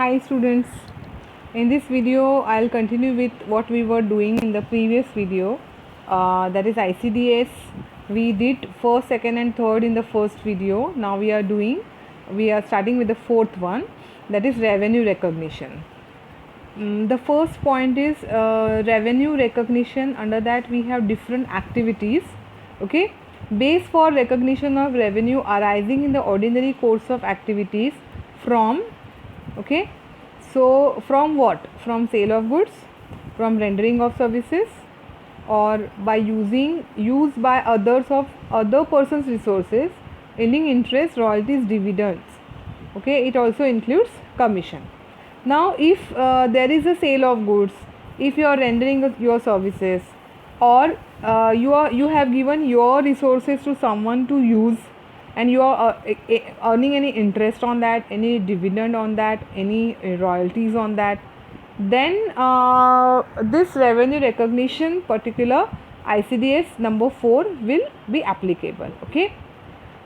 Hi students, in this video I'll continue with what we were doing in the previous video, that is ICDS. We did first, second and third in the first video. Now we are starting with the fourth one, that is revenue recognition. The first point is revenue recognition. Under that we have different activities. Okay, base for recognition of revenue arising in the ordinary course of activities from, okay, so from what? From sale of goods, from rendering of services, or by use by others of other person's resources, earning interest, royalties, dividends. Okay, it also includes commission. Now if there is a sale of goods, if you are rendering your services, or you have given your resources to someone to use, and you are earning any interest on that, any dividend on that, any royalties on that, then this revenue recognition particular ICDS number 4 will be applicable. Okay,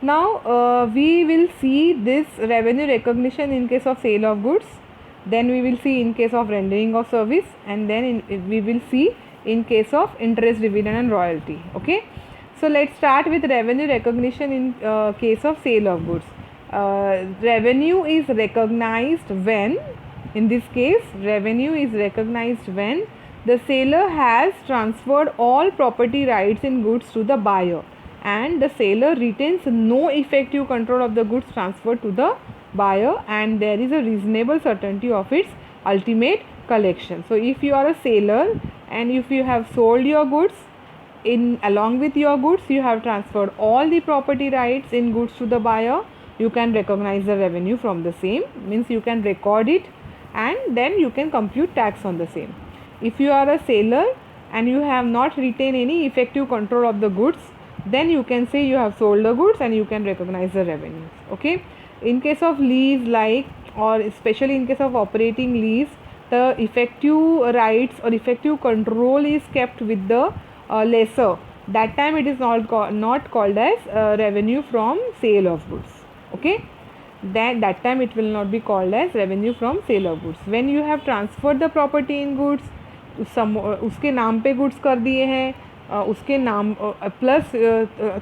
now we will see this revenue recognition in case of sale of goods, then we will see in case of rendering of service, and then we will see in case of interest, dividend and royalty. Okay, so let's start with revenue recognition in case of sale of goods. Revenue is recognized when, in this case revenue is recognized when the seller has transferred all property rights in goods to the buyer, and the seller retains no effective control of the goods transferred to the buyer, and there is a reasonable certainty of its ultimate collection. So if you are a seller and if you have sold your goods, in along with your goods you have transferred all the property rights in goods to the buyer, you can recognize the revenue from the same, means you can record it and then you can compute tax on the same. If you are a seller and you have not retained any effective control of the goods, then you can say you have sold the goods and you can recognize the revenues. Okay, in case of lease, like, or especially in case of operating lease, the effective rights or effective control is kept with the lessor. That time it is not called as revenue from sale of goods. Okay, that time it will not be called as revenue from sale of goods. When you have transferred the property in goods, उसके नाम पे goods कर दिए हैं, उसके नाम plus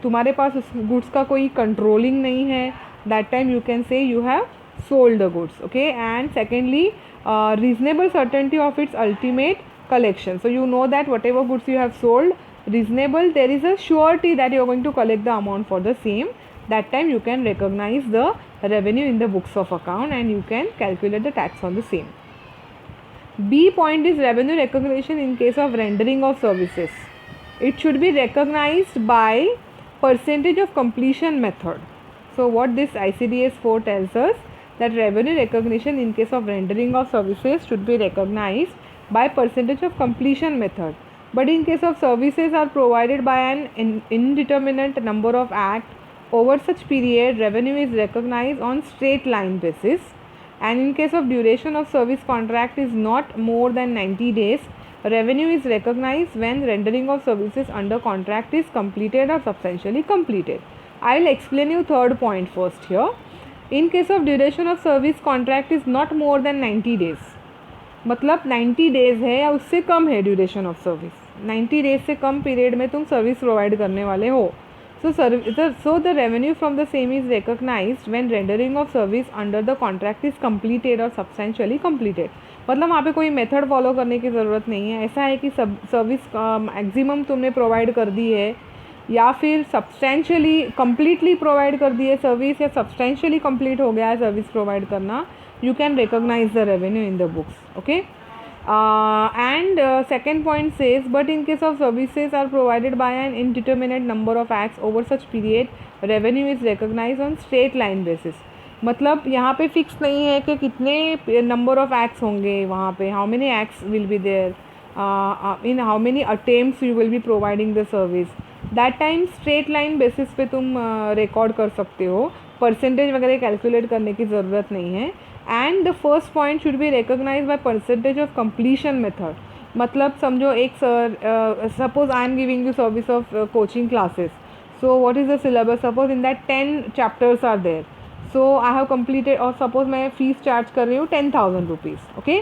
तुम्हारे पास उस गुड्स का कोई कंट्रोलिंग नहीं है, that time you can say you have sold the goods. Okay, and secondly reasonable certainty of its ultimate collection. So you know that whatever goods you have sold, reasonable, there is a surety that you are going to collect the amount for the same. That time you can recognize the revenue in the books of account and you can calculate the tax on the same. B point is revenue recognition in case of rendering of services. It should be recognized by percentage of completion method. So what this ICDS 4 tells us, that revenue recognition in case of rendering of services should be recognized by percentage of completion method. But in case of services are provided by an indeterminate number of acts over such period, revenue is recognized on straight line basis. And in case of duration of service contract is not more than 90 days, revenue is recognized when rendering of services under contract is completed or substantially completed. I will explain you third point first here. In case of duration of service contract is not more than 90 days, मतलब 90 days है या उससे कम है duration of service, 90 days से कम period में तुम service provide करने वाले हो, so the revenue from the same is recognized when rendering of service under the contract is completed or substantially completed. मतलब वहाँ पे कोई मेथड फॉलो करने की ज़रूरत नहीं है. ऐसा है कि सर्विस मैक्सिमम तुमने प्रोवाइड कर दी है, या फिर सब्सटेंशियली कम्प्लीटली प्रोवाइड कर दी है सर्विस, या सब्सटेंशियली कंप्लीट हो गया है सर्विस प्रोवाइड करना, you can recognize the revenue in the books. Okay, and second point says, but in case of services are provided by an indeterminate number of acts over such period, revenue is recognized on straight line basis. मतलब यहाँ पे fix नहीं है कि कितने number of acts होंगे वहाँ पे, how many acts will be there, in how many attempts you will be providing the service. That time straight line basis पे तुम रिकॉर्ड कर सकते हो, परसेंटेज वगैरह कैलकुलेट करने की ज़रूरत नहीं है. And the first point should be recognise by percentage of completion method. मतलब समझो एक suppose I am giving you service of coaching classes, so what is the syllabus, suppose in that 10 chapters are there, so I have completed, और suppose मैं fees charge कर रही हूँ 10,000 rupees. Okay,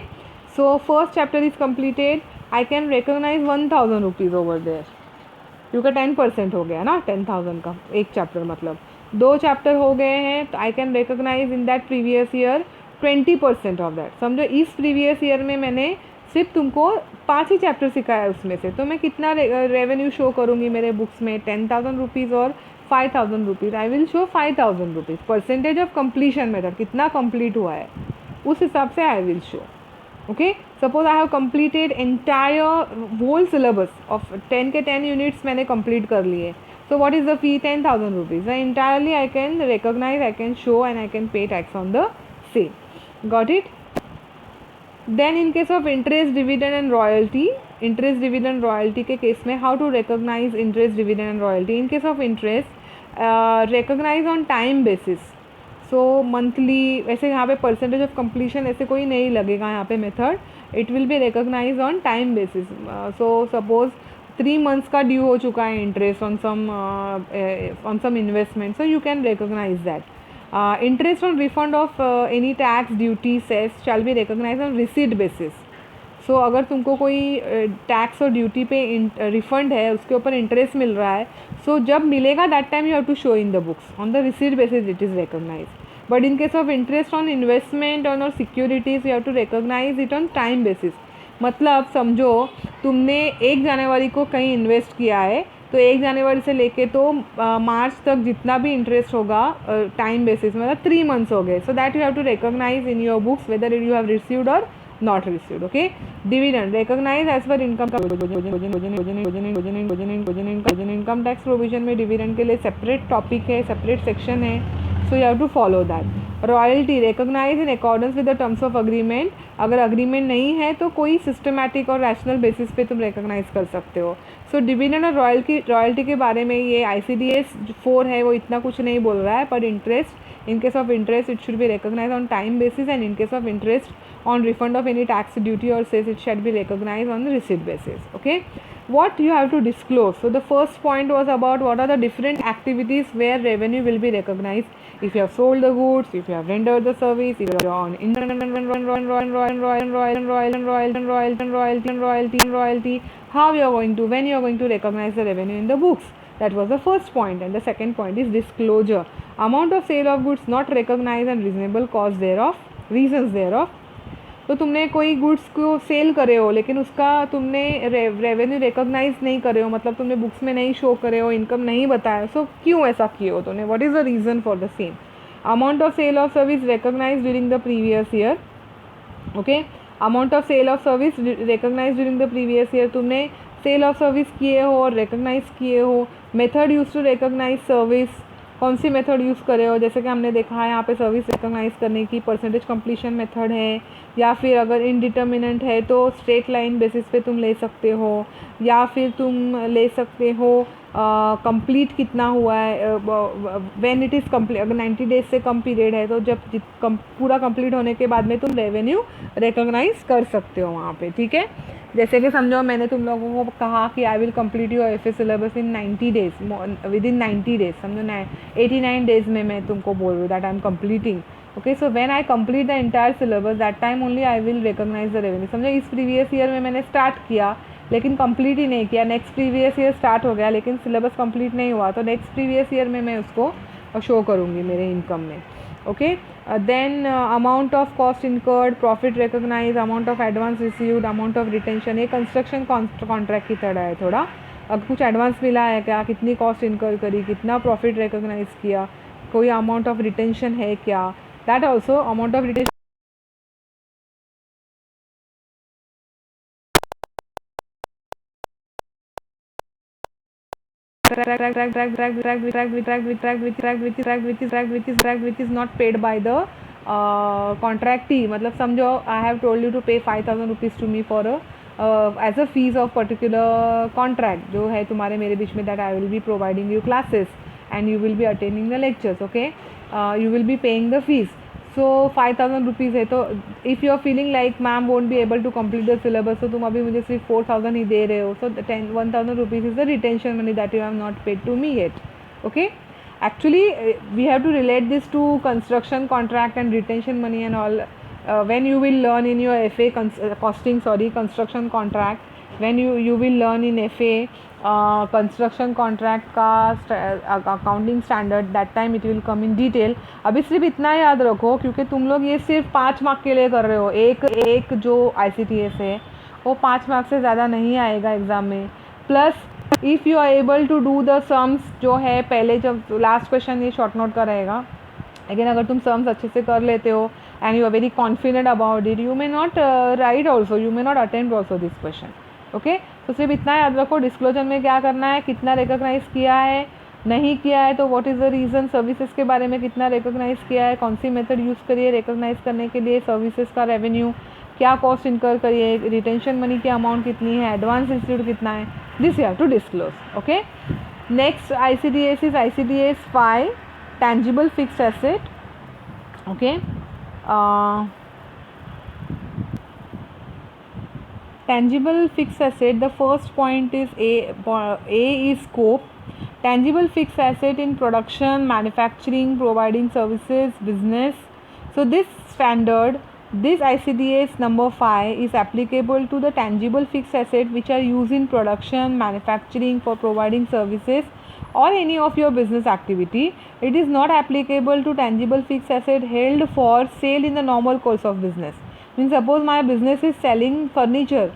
so first chapter is completed, I can recognise 1,000 rupees over there, क्योंकि 10% हो गया ना 10,000 का एक चैप्टर, मतलब 2 चैप्टर हो गए हैं, तो I can recognise in that previous year 20% of that. समझो इस प्रीवियस ईयर में मैंने सिर्फ तुमको 5 ही चैप्टर सिखाया है उसमें से, तो मैं कितना रेवेन्यू शो करूँगी मेरे बुक्स में, 10,000 रुपीज़ और 5,000 rupees. I will show 5,000 rupees. Percentage of completion method, कितना कंप्लीट हुआ है उस हिसाब से I will show. Okay, suppose I have completed entire whole syllabus of 10 के 10 यूनिट्स मैंने कंप्लीट कर लिए. So what is the fee? 10,000 rupees. Entirely I can recognise, I can show and I can pay tax on the same. Got it? Then in case of interest, dividend and royalty, interest dividend royalty के case में how to recognise interest dividend and royalty. In case of interest, recognise on time basis. So monthly, वैसे यहाँ पे percentage of completion ऐसे कोई नहीं लगेगा यहाँ पे method. It will be recognise on time basis. So suppose 3 months का ड्यू हो चुका है interest on some investment, so you can recognise that. Interest on refund of any tax, duty, cess shall be recognized on receipt basis. सो अगर तुमको कोई tax और duty पे refund है, उसके ऊपर इंटरेस्ट मिल रहा है, सो जब मिलेगा that time you have to show in the books on the receipt basis, it is recognise. But in case of interest on investment on और securities, you have to recognise it on time basis. मतलब समझो तुमने 1 जनवरी को कहीं invest किया है, तो 1 जनवरी से लेके तो मार्च तक जितना भी इंटरेस्ट होगा टाइम बेसिस, मतलब 3 मंथ्स हो गए. So that you have to recognise in your books whether you have received और not received. Okay, dividend recognise as per income income tax provision में डिविडेंड के लिए सेपरेट टॉपिक है, separate section है. So you have to follow that. Royalty recognise in accordance with the terms of agreement. अगर agreement नहीं है तो कोई सिस्टमैटिक और रैशनल बेसिस पे तुम रिकोगनाइज कर सकते हो. सो डिविडेंड और रॉयल्टी के बारे में ये ICDS 4 है, वो इतना कुछ नहीं बोल रहा है. पर interest, in case of interest it should be recognise on time basis, and in case of interest on refund of any tax, duty और cess, it shall be recognise on receipt basis. Okay, what you have to disclose. So the first point was about what are the different activities where revenue will be recognized. If you have sold the goods, if you have rendered the service, if you are on royalty, how you are going to, when you are going to recognize the revenue in the books. That was the first point. And the second point is disclosure. Amount of sale of goods not recognized and reasonable cause thereof, reasons thereof. तो तुमने कोई goods को cell करे हो लेकिन उसका तुमने revenue recognise नहीं करे हो, मतलब तुमने बुक्स में नहीं शो करे हो, इनकम नहीं बताया. सो क्यों ऐसा किए हो तुमने? What is the reason for the same? Amount of sale of service recognise during the previous year. Okay, amount of sale of service recognise during the previous year. तुमने सेल ऑफ सर्विस किए हो और recognise किए हो. Method use to recognise service, कौन सी method use करे हो? जैसे कि हमने देखा है यहाँ पे सर्विस रिकॉग्नाइज करने की परसेंटेज कंप्लीशन मेथड है, या फिर अगर इनडिटर्मिनेंट है तो स्ट्रेट लाइन बेसिस पे तुम ले सकते हो, या फिर तुम ले सकते हो कंप्लीट कितना हुआ है, व्हेन इट इज़ कंप्लीट. अगर 90 डेज से कम पीरियड है तो जब पूरा कंप्लीट होने के बाद में तुम रेवेन्यू रिकॉग्नाइज कर सकते हो वहाँ पे. ठीक है, जैसे कि समझो मैंने तुम लोगों को कहा कि I will complete your FA syllabus in 90 days, within 90 days. समझो 89 डेज में मैं तुमको बोल रही हूँ that I am completing. Okay, so when I complete the entire syllabus that time only I will recognise the revenue. समझो इस previous year में मैंने स्टार्ट किया लेकिन कंप्लीट ही नहीं किया, नेक्स्ट प्रीवियस ईयर स्टार्ट हो गया लेकिन सिलेबस कंप्लीट नहीं हुआ, तो नेक्स्ट प्रीवियस ईयर में मैं उसको शो करूँगी मेरे इनकम में. Okay, then amount of cost incurred, profit recognise, amount of advance received, amount of retention. ये कंस्ट्रक्शन कॉन्ट्रैक्ट की तरह है थोड़ा. अब कुछ एडवांस मिला है क्या, कितनी कॉस्ट इनकर करी, कितना प्रॉफिट रिकॉग्नाइज किया, कोई अमाउंट ऑफ रिटेंशन है क्या, that also. Amount of retention which is not paid by the contractee. मतलब समझो I have told you to pay 5,000 rupees to me for as a fees of particular contract जो है तुम्हारे मेरे बीच में, that I will be providing you classes and you will be attending the lectures. Okay, you will be paying the fees. So 5,000 rupees है, तो if you are feeling like ma'am won't be able to complete the syllabus, तो तुम अभी मुझे सिर्फ 4,000 ही दे रहे हो. So 1,000 rupees is the retention money that you have not paid to me yet. Okay, Actually, we have to relate this to construction contract and retention money and all. When you will learn in your FA construction contract, when you will learn in FA construction contract का accounting standard, that time it will come in detail. अभी सिर्फ इतना याद रखो, क्योंकि तुम लोग ये सिर्फ 5 मार्क के लिए कर रहे हो. एक जो ICTS है वो 5 मार्क से ज़्यादा नहीं आएगा एग्ज़ाम में. Plus if you are able to do the sums, जो है पहले जब लास्ट क्वेश्चन ये शॉर्ट नोट का रहेगा, लेकिन अगर तुम सम्स अच्छे से कर लेते हो and you are very confident about it, you may not write also, you may not attempt also this question. Okay, तो सिर्फ इतना याद रखो, डिस्क्लोजर में क्या करना है, कितना रिकॉग्नाइज किया है, नहीं किया है तो what is the reason, services के बारे में कितना रिकॉग्नाइज किया है, कौन सी मेथड यूज़ करिए रिकॉग्नाइज करने के लिए, सर्विसेज का रेवेन्यू, क्या कॉस्ट इनकर करिए, रिटेंशन मनी की अमाउंट कितनी है, एडवांस इंस्टीट्यूट कितना है, this you have to disclose. Okay, next ICDS is ICDS 5, tangible fixed asset. Okay, tangible fixed asset, the first point is A is scope. Tangible fixed asset in production, manufacturing, providing services, business. So this standard, this ICDS number 5 is applicable to the tangible fixed asset which are used in production, manufacturing, for providing services or any of your business activity. It is not applicable to tangible fixed asset held for sale in the normal course of business. Means suppose my business is selling furniture,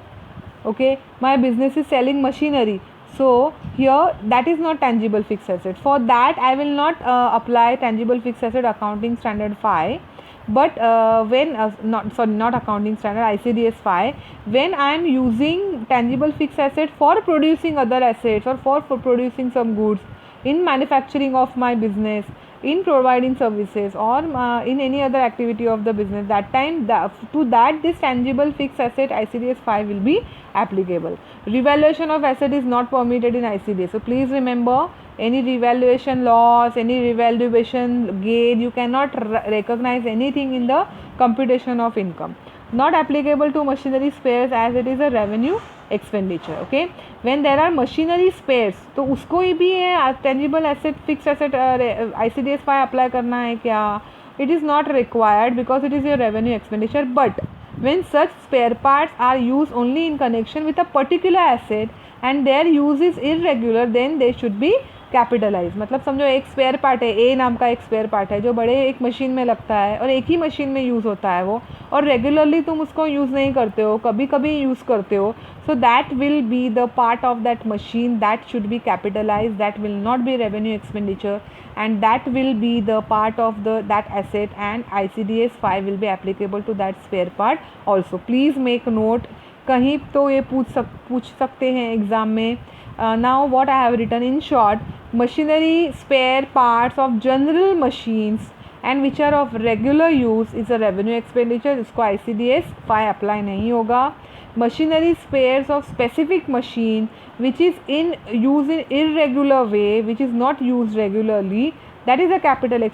okay, my business is selling machinery, so here that is not tangible fixed asset. For that I will not apply tangible fixed asset accounting standard 5, but not accounting standard, ICDS 5, when I am using tangible fixed asset for producing other assets or for producing some goods in manufacturing of my business, in providing services, or in any other activity of the business, that time to that this tangible fixed asset ICDS 5 will be applicable. Revaluation of asset is not permitted in ICDS, so please remember, any revaluation loss, any revaluation gain, you cannot recognize anything in the computation of income. Not applicable to machinery spares as it is a revenue expenditure. Okay, when there are machinery spares, तो उसको भी tangible asset fixed asset ICDS 5 apply करना है क्या? It is not required because it is your revenue expenditure. But when such spare parts are used only in connection with a particular asset and their use is irregular, then they should be capitalise. मतलब समझो एक spare part है, ए नाम का एक spare part है जो बड़े एक मशीन में लगता है और एक ही मशीन में यूज़ होता है वो, और रेगुलरली तुम उसको यूज़ नहीं करते हो, कभी कभी यूज़ करते हो, so that will be the part of that machine, that should be capitalise, that will not be revenue expenditure and that will be the part of that asset, and ICDS 5 will be applicable to that spare part also. Please make note, कहीं तो ये पूछ सकते हैं exam में. Now what I have written in short, machinery spare parts of general machines and which are of regular use is a revenue expenditure, इसको ICDS 5 apply नहीं होगा. Machinery spares of specific machine which is in use in irregular way, which is not used regularly, that is a capital